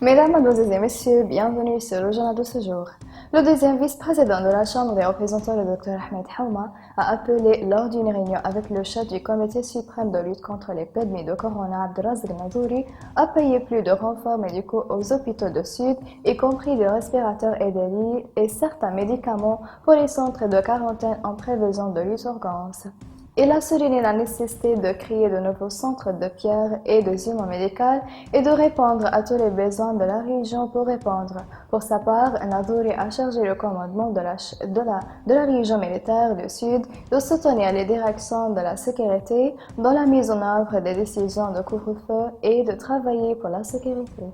Mesdames, Mademoiselles et Messieurs, bienvenue sur le journal de ce jour. Le deuxième vice-président de la Chambre des représentants, le Dr Ahmed Haouma, a appelé lors d'une réunion avec le chef du Comité suprême de lutte contre l'épidémie de corona, Abdelrazak Nazouri, à payer plus de renforts médicaux aux hôpitaux de Sud, y compris des respirateurs et des lits, et certains médicaments pour les centres de quarantaine en prévision de l'urgence. Il a souligné la nécessité de créer de nouveaux centres de pierre et de humains médicaux et de répondre à tous les besoins de la région pour répondre. Pour sa part, Nadouri a chargé le commandement de la région militaire du Sud de soutenir les directions de la sécurité dans la mise en œuvre des décisions de couvre-feu et de travailler pour la sécurité.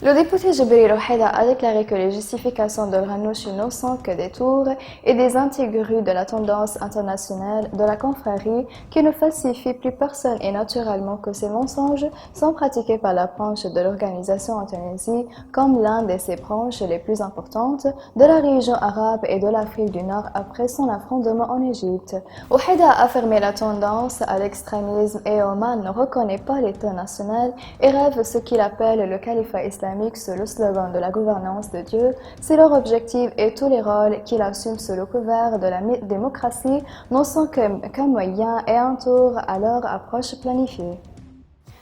Le député Jibril Ouhaida a déclaré que les justifications de Ranouchi ne sont que des tours et des intégrus de la tendance internationale de la confrérie qui ne falsifie plus personne et naturellement que ces mensonges sont pratiqués par la branche de l'organisation en Tunisie comme l'un de ses branches les plus importantes de la région arabe et de l'Afrique du Nord après son affrontement en Égypte. Ouhaida a affirmé la tendance à l'extrémisme et Oman ne reconnaît pas l'État national et rêve ce qu'il appelle le califat islamique sous le slogan de la gouvernance de Dieu, c'est leur objectif et tous les rôles qu'il assume sous le couvert de la démocratie n'en sont qu'un moyen et un tour à leur approche planifiée.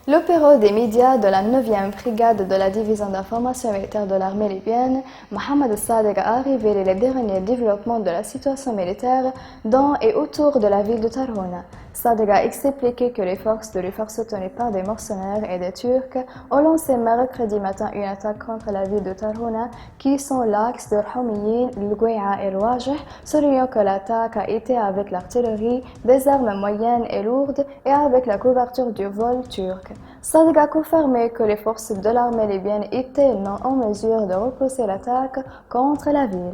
L'opéra des médias de la 9e brigade de la division d'information militaire de l'armée libyenne, Mohamed Sadegh, a révélé les derniers développements de la situation militaire dans et autour de la ville de Tarhouna. Sadegh a expliqué que les forces de l'UFAR soutenues par des mercenaires et des Turcs ont lancé mercredi matin une attaque contre la ville de Tarhouna qui sont l'axe de Homiyin, l'Gouéa et l'Ouajeh, soulignant que l'attaque a été avec l'artillerie, des armes moyennes et lourdes et avec la couverture du vol turc. Sadegh a confirmé que les forces de l'armée libyenne étaient non en mesure de repousser l'attaque contre la ville.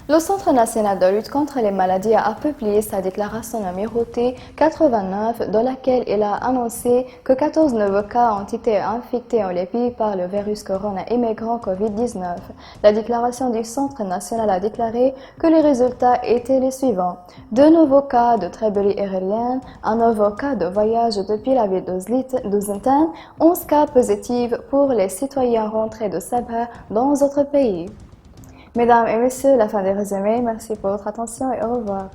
Le Centre national de lutte contre les maladies a publié sa déclaration numérotée 89 dans laquelle il a annoncé que 14 nouveaux cas ont été infectés en Libye par le virus corona immigrant Covid-19. La déclaration du Centre national a déclaré que les résultats étaient les suivants. 2 nouveaux cas de trébolie aérienne, un nouveau cas de voyage depuis la ville d'Ouzintan, 11 cas positifs pour les citoyens rentrés de Sabha dans d'autres pays. Mesdames et messieurs, la fin des résumés. Merci pour votre attention et au revoir.